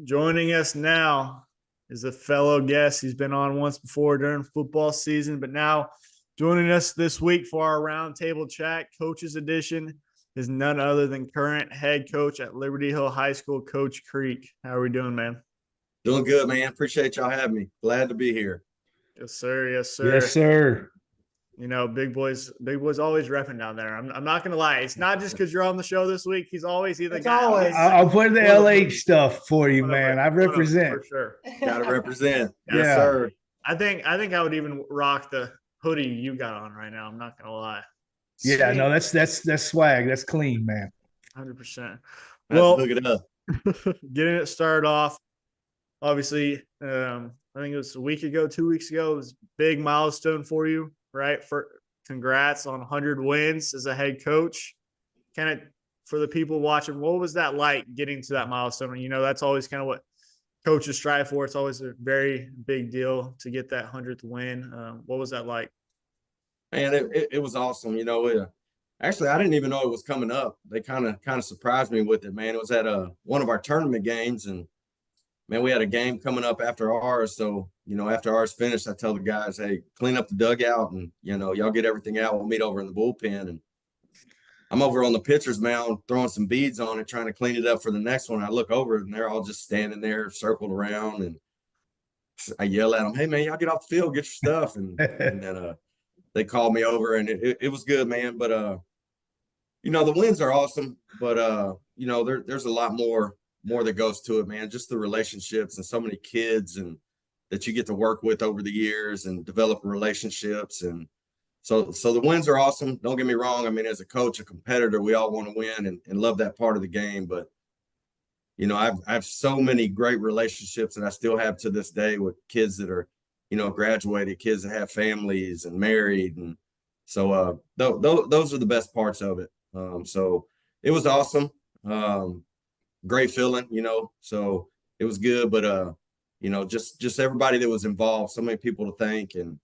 Joining us now is a fellow guest. He's been on once before during football season, but now joining us this week for our roundtable chat, Coaches Edition, is none other than current head coach at Liberty Hill High School, Coach Creek. How are we doing, man? Doing good, man. Appreciate y'all having me. Glad to be here. Yes, sir. Yes, Yes, sir. sir. You know, big boys always repping down there. I'm not gonna lie. It's not just because you're on the show this week. He's always either It's got always. I'll put the LH stuff for you, man. I represent. for sure. Gotta represent. Yes, Yeah. sir. I think I would even rock the hoodie you got on right now. I'm not gonna lie. Yeah, no, that's swag. That's clean, man. 100%. Well, Well, hook it up. getting it started off, obviously, I think it was a week ago, 2 weeks ago. It was a big milestone for you, right? For congrats on 100 wins as a head coach. Kind of for the people watching, what was that like getting to that milestone? You know, that's always kind of what coaches strive for. It's always a very big deal to get that 100th win. What was that like? Man, it was awesome. Actually, I didn't even know it was coming up. They kind of surprised me with it, man. It was at one of our tournament games, and man, we had a game coming up after ours. So, after ours finished, I tell the guys, hey, clean up the dugout and, y'all get everything out. We'll meet over in the bullpen. And I'm over on the pitcher's mound throwing some beads on it, trying to clean it up for the next one. I look over and they're all just standing there, circled around. And I yell at them, hey, man, y'all get off the field, get your stuff. And then they called me over and it was good, man. But, the wins are awesome. But, there's a lot more that goes to it, man. Just the relationships and so many kids and that you get to work with over the years and develop relationships. And so the wins are awesome. Don't get me wrong. I mean, as a coach, a competitor, we all want to win and love that part of the game. But, I have so many great relationships that I still have to this day with kids that are, graduated, kids that have families and married. And so those are the best parts of it. So it was awesome. Great feeling, so it was good, but just everybody that was involved, so many people to thank and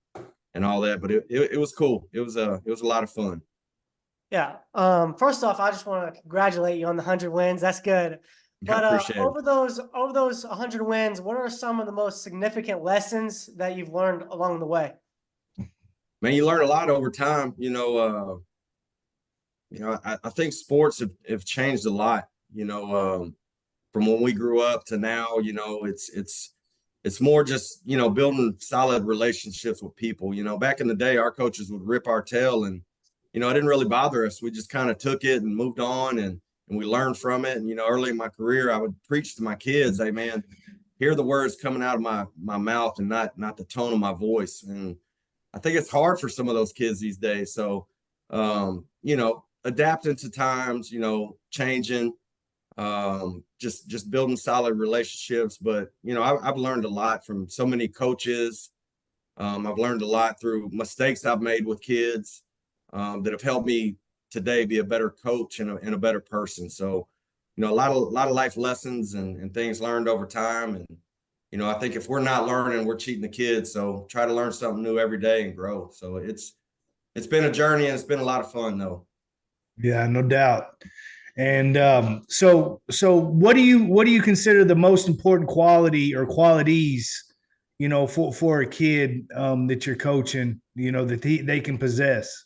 all that, but it was cool. It was a lot of fun. Yeah. First off, I just want to congratulate you on the 100 wins. That's good. But over those 100 wins, what are some of the most significant lessons that you've learned along the way? Man, you learn a lot over time. I think sports have changed a lot. From when we grew up to now, it's more just, building solid relationships with people. Back in the day, our coaches would rip our tail and, it didn't really bother us. We just kind of took it and moved on and we learned from it. And, early in my career, I would preach to my kids, hey, man, hear the words coming out of my mouth and not the tone of my voice. And I think it's hard for some of those kids these days. So, adapting to times, changing, just building solid relationships. But, I've learned a lot from so many coaches. I've learned a lot through mistakes I've made with kids that have helped me today be a better coach and a better person. So, a lot of life lessons and things learned over time. And, I think if we're not learning, we're cheating the kids. So try to learn something new every day and grow. So it's been a journey and it's been a lot of fun though. Yeah, no doubt. And so what do you consider the most important quality or qualities, for a kid that you're coaching, that they can possess?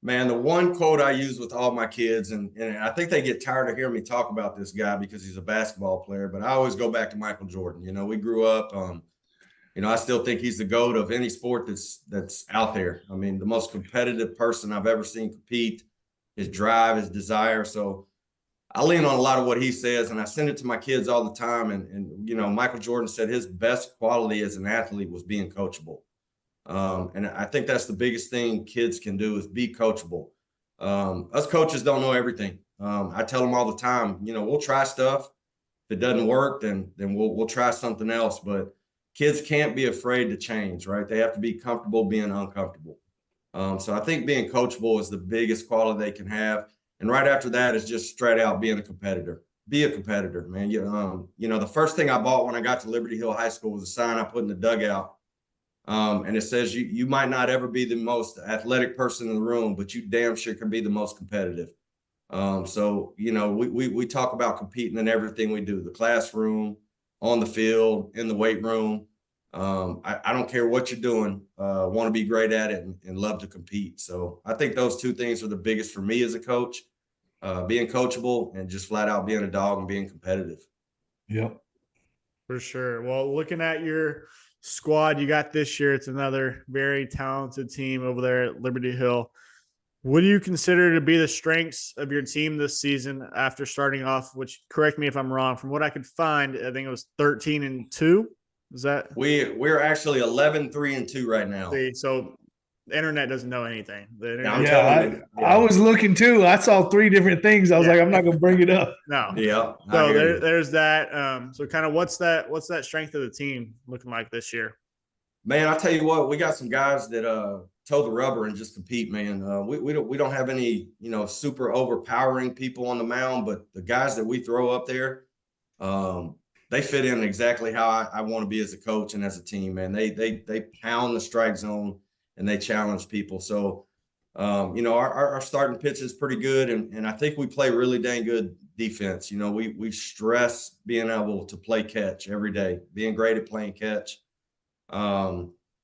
Man, the one quote I use with all my kids, and I think they get tired of hearing me talk about this guy because he's a basketball player, but I always go back to Michael Jordan. We grew up, I still think he's the GOAT of any sport that's out there. I mean, the most competitive person I've ever seen compete, his drive, his desire. So I lean on a lot of what he says, and I send it to my kids all the time. And Michael Jordan said his best quality as an athlete was being coachable. And I think that's the biggest thing kids can do is be coachable. Us coaches don't know everything. I tell them all the time, we'll try stuff. If it doesn't work, then we'll try something else. But kids can't be afraid to change, right? They have to be comfortable being uncomfortable. So I think being coachable is the biggest quality they can have. And right after that is just straight out being a competitor. Be a competitor, man. The first thing I bought when I got to Liberty Hill High School was a sign I put in the dugout. And it says, you might not ever be the most athletic person in the room, but you damn sure can be the most competitive. So, you know, we talk about competing in everything we do, the classroom, on the field, in the weight room. I don't care what you're doing, want to be great at it and love to compete. So I think those two things are the biggest for me as a coach, being coachable and just flat out being a dog and being competitive. Yep. For sure. Well, looking at your squad you got this year, it's another very talented team over there at Liberty Hill. What do you consider to be the strengths of your team this season after starting off, which, correct me if I'm wrong, from what I could find, I think it was 13-2. Is that? We're actually 11-3-2 right now. See, so the internet doesn't know anything. The internet, I was looking too. I saw 3 different things. I was like, I'm not going to bring it up. No. Yeah. So there's that. So kind of what's that strength of the team looking like this year? Man, I tell you what, we got some guys that toe the rubber and just compete, man. We don't have any, you know, super overpowering people on the mound, but the guys that we throw up there, they fit in exactly how I want to be as a coach and as a team, man. They pound the strike zone and they challenge people. So, you know, our starting pitch is pretty good, and I think we play really dang good defense. You know, we stress being able to play catch every day, being great at playing catch.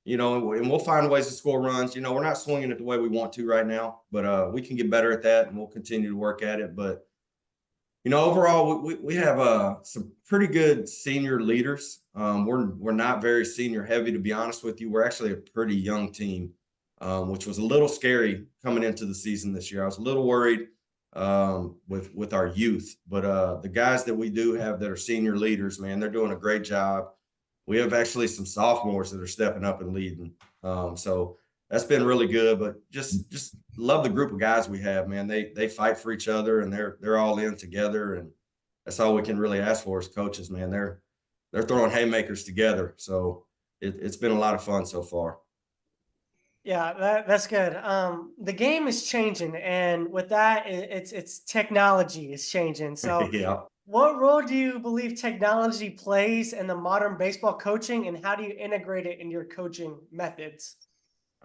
You know, and we'll find ways to score runs. You know, we're not swinging it the way we want to right now, but we can get better at that, and we'll continue to work at it. But you know, overall, we have some pretty good senior leaders. We're not very senior heavy, to be honest with you. We're actually a pretty young team, which was a little scary coming into the season this year. I was a little worried with our youth, but the guys that we do have that are senior leaders, man, they're doing a great job. We have actually some sophomores that are stepping up and leading. So that's been really good, but just love the group of guys we have, man. They fight for each other and they're all in together. And that's all we can really ask for as coaches, man. They're throwing haymakers together. So it's been a lot of fun so far. Yeah, that's good. The game is changing, and with that, it's technology is changing. So Yeah. what role do you believe technology plays in the modern baseball coaching, and how do you integrate it in your coaching methods?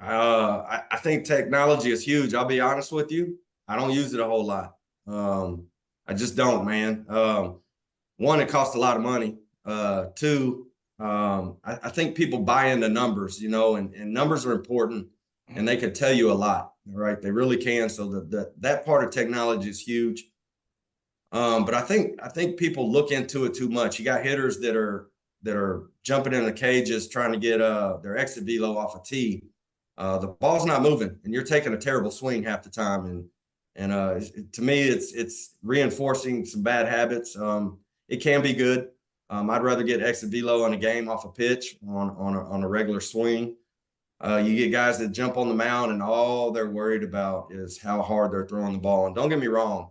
I think technology is huge. I'll be honest with you. I don't use it a whole lot. I just don't, man. One, it costs a lot of money. Two, I think people buy into numbers, you know, and numbers are important and they can tell you a lot, right? They really can. So that part of technology is huge. But I think people look into it too much. You got hitters that are jumping in the cages trying to get their exit velo off a tee. The ball's not moving, and you're taking a terrible swing half the time. And to me, it's reinforcing some bad habits. It can be good. I'd rather get exit velo in a game off a pitch on a regular swing. You get guys that jump on the mound, and all they're worried about is how hard they're throwing the ball. And don't get me wrong,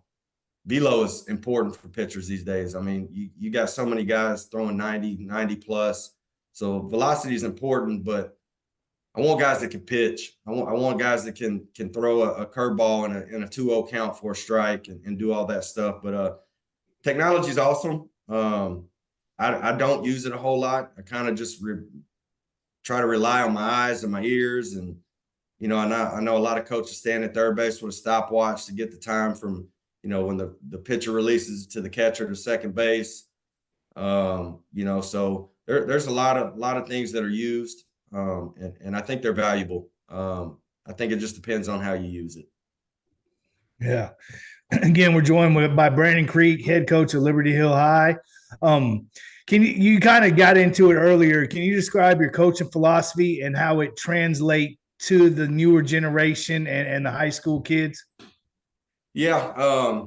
velo is important for pitchers these days. I mean, you got so many guys throwing 90 plus. So velocity is important, but I want guys that can pitch. I want guys that can throw a curveball in a 2-0 count for a strike and do all that stuff. But technology is awesome. I don't use it a whole lot. I kind of just try to rely on my eyes and my ears. And, you know, I know a lot of coaches stand at third base with a stopwatch to get the time from, you know, when the pitcher releases to the catcher to second base. You know, so there's a lot of things that are used. And I think they're valuable. I think it just depends on how you use it. Yeah. Again, we're joined by Brandon Creek, head coach of Liberty Hill High. You kind of got into it earlier. Can you describe your coaching philosophy and how it translates to the newer generation and the high school kids? Yeah.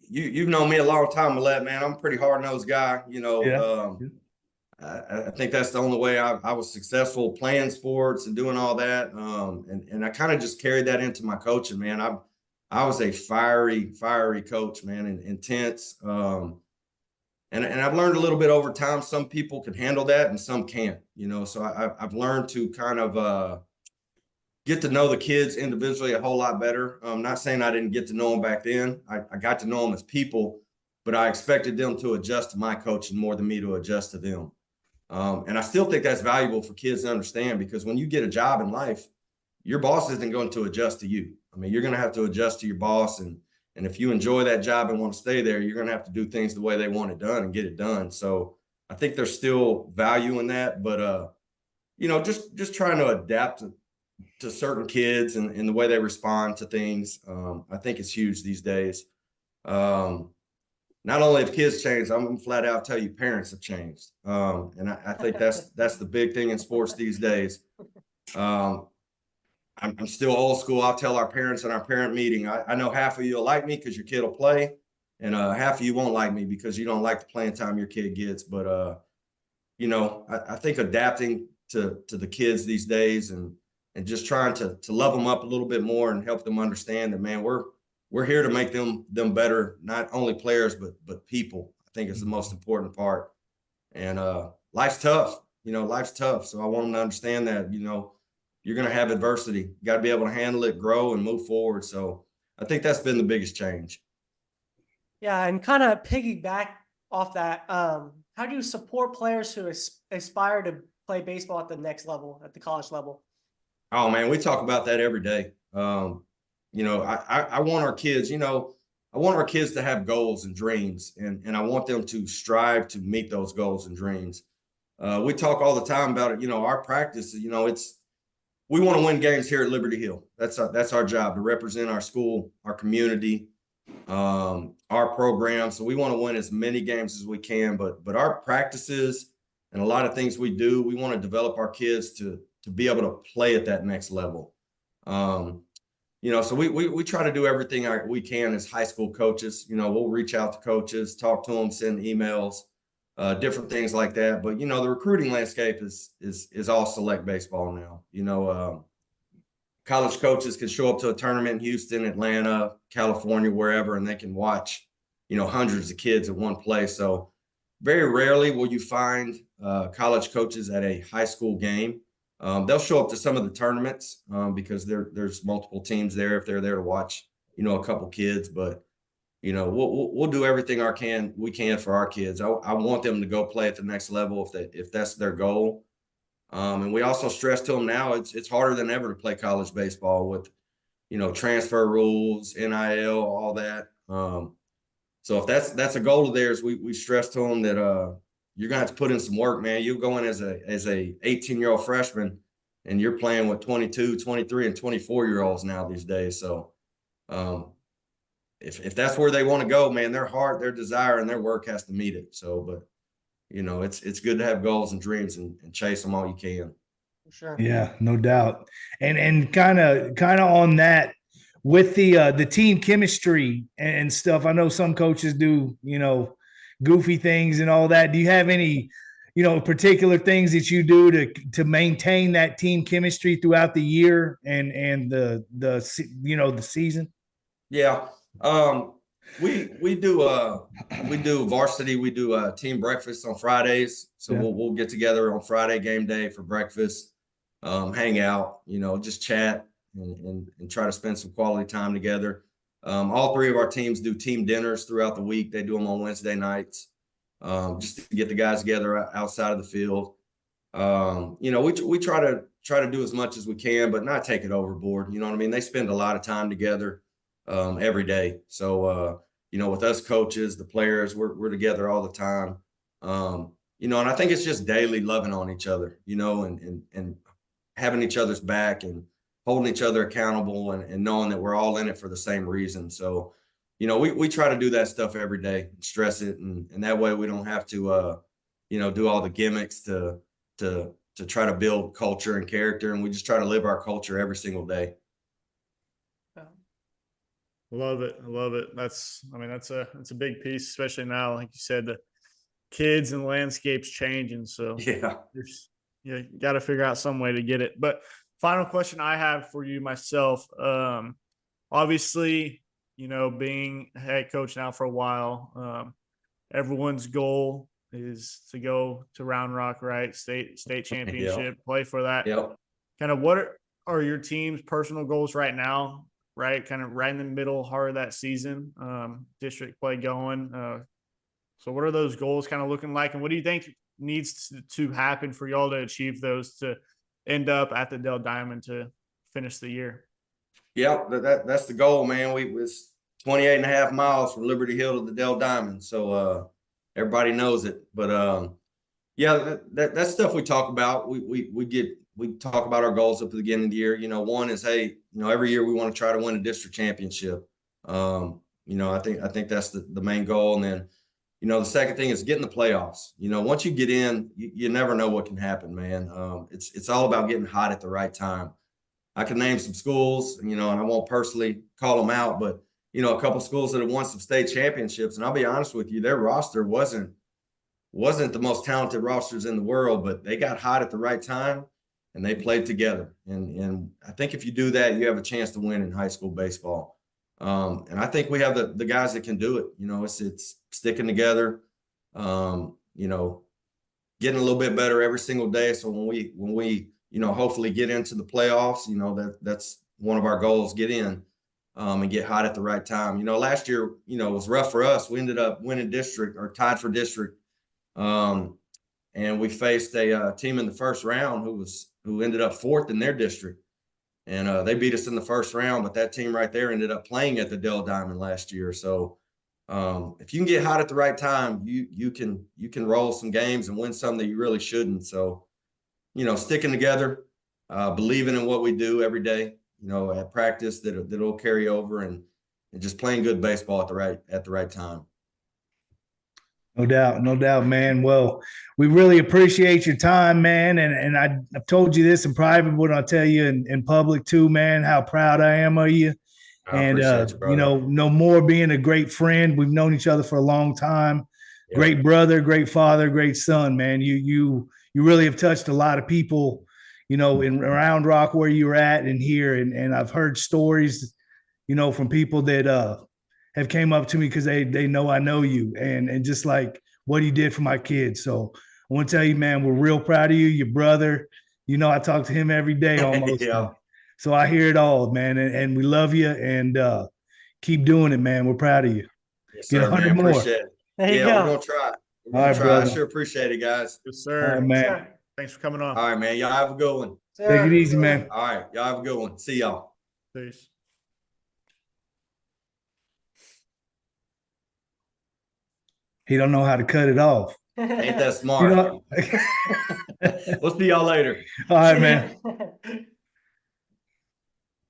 You've known me a long time, Millette, man. I'm a pretty hard-nosed guy, you know. Yeah. I think that's the only way I was successful playing sports and doing all that. And I kind of just carried that into my coaching, man. I was a fiery coach, man, and intense. And I've learned a little bit over time. Some people can handle that and some can't, you know. So I've learned to kind of get to know the kids individually a whole lot better. I'm not saying I didn't get to know them back then. I got to know them as people, but I expected them to adjust to my coaching more than me to adjust to them. And I still think that's valuable for kids to understand, because when you get a job in life, your boss isn't going to adjust to you. I mean, you're going to have to adjust to your boss, and And if you enjoy that job and want to stay there, you're going to have to do things the way they want it done and get it done. So I think there's still value in that, but just trying to adapt to certain kids and the way they respond to things. I think it's huge these days. Not only have kids changed, I'm flat out tell you parents have changed. And I think that's the big thing in sports these days. I'm still old school. I'll tell our parents in our parent meeting, I know half of you will like me because your kid will play, and half of you won't like me because you don't like the playing time your kid gets. But I think adapting to the kids these days and just trying to love them up a little bit more and help them understand that, man, we're here to make them better, not only players but people. I think it's the most important part. And life's tough. Life's tough. So I want them to understand that, you're going to have adversity. You got to be able to handle it, grow, and move forward. So I think that's been the biggest change. Yeah, and kind of piggyback off that, how do you support players who aspire to play baseball at the next level, at the college level? Oh, man, we talk about that every day. I want our kids, I want our kids to have goals and dreams, and I want them to strive to meet those goals and dreams. We talk all the time about it. Our practice, we want to win games here at Liberty Hill. That's our job, to represent our school, our community, our program. So we want to win as many games as we can, but our practices and a lot of things we do, we want to develop our kids to be able to play at that next level. So we try to do everything we can as high school coaches. We'll reach out to coaches, talk to them, send emails, different things like that. But the recruiting landscape is all select baseball now. College coaches can show up to a tournament in Houston, Atlanta, California, wherever, and they can watch hundreds of kids at one place. So very rarely will you find college coaches at a high school game. They'll show up to some of the tournaments because there's multiple teams there if they're there to watch a couple kids. But we'll do everything we can for our kids. I want them to go play at the next level if that's their goal. And we also stress to them now it's harder than ever to play college baseball with transfer rules, NIL, all that. So if that's a goal of theirs, we stress to them that you're gonna have to put in some work, man. You go in as a 18-year-old freshman, and you're playing with 22, 23, and 24-year-olds now these days. So if that's where they want to go, man, their heart, their desire, and their work has to meet it. So, but it's good to have goals and dreams and chase them all you can. For sure. Yeah, no doubt. And kind of on that, with the team chemistry and stuff. I know some coaches do, goofy things and all that. Do you have any, particular things that you do to maintain that team chemistry throughout the year and the season? Yeah. We do varsity. We do team breakfast on Fridays. So yeah. we'll get together on Friday game day for breakfast, hang out, just chat and try to spend some quality time together. All three of our teams do team dinners throughout the week. They do them on Wednesday nights, just to get the guys together outside of the field. We try to do as much as we can, but not take it overboard. You know what I mean? They spend a lot of time together every day. So, with us coaches, the players, we're together all the time. And I think it's just daily loving on each other, and having each other's back and holding each other accountable and knowing that we're all in it for the same reason. So, we try to do that stuff every day, stress it. And that way we don't have to, do all the gimmicks to try to build culture and character. And we just try to live our culture every single day. Love it. I love it. That's a big piece, especially now, like you said, the kids and landscapes changing. So yeah, you got to figure out some way to get it. But final question I have for you myself, obviously, being a head coach now for a while, everyone's goal is to go to Round Rock, right? State championship, play for that. Yep. Kind of what are your team's personal goals right now? Right, kind of right in the middle, heart of that season, district play going. So what are those goals kind of looking like? And what do you think needs to happen for y'all to achieve those to end up at the Dell Diamond to finish the year? Yeah, that's the goal, man. It's 28 and a half miles from Liberty Hill to the Dell Diamond. So everybody knows it. But yeah, that's stuff we talk about. We talk about our goals at the beginning of the year. One is, hey, every year we want to try to win a district championship. I think that's the main goal. And then, the second thing is getting the playoffs. Once you get in, you never know what can happen, man. It's all about getting hot at the right time. I can name some schools, and I won't personally call them out, but a couple schools that have won some state championships. And I'll be honest with you, their roster wasn't the most talented rosters in the world, but they got hot at the right time and they played together. And I think if you do that, you have a chance to win in high school baseball. And I think we have the guys that can do it. It's sticking together, getting a little bit better every single day. So when we hopefully get into the playoffs, that's one of our goals, get in and get hot at the right time. Last year, it was rough for us. We ended up winning district or tied for district. And we faced a team in the first round who ended up fourth in their district. And they beat us in the first round, but that team right there ended up playing at the Dell Diamond last year. So if you can get hot at the right time, you can roll some games and win some that you really shouldn't. So, sticking together, believing in what we do every day, at practice that'll carry over and just playing good baseball at the right time. No doubt, man. Well, we really appreciate your time, man. And I've told you this in private, but I'll tell you in public too, man, how proud I am of you. And no more being a great friend. We've known each other for a long time. Yeah. Great brother, great father, great son, man. You really have touched a lot of people, in around Rock where you're at and here. And I've heard stories, from people that have came up to me because they know I know you and just like what you did for my kids. So I want to tell you, man, we're real proud of you, your brother. I talk to him every day almost. Yeah. So I hear it all, man. And we love you and keep doing it, man. We're proud of you. Yes, sir, man. More. Appreciate it. There you go. We're going to try. All right, brother. I sure appreciate it, guys. Yes, sir. All right, man. Sure. Thanks for coming on. All right, man. Y'all have a good one. Sure. Take it easy, man. All right. Y'all have a good one. See y'all. Peace. He don't know how to cut it off. Ain't that smart? We'll see y'all later. All right, man.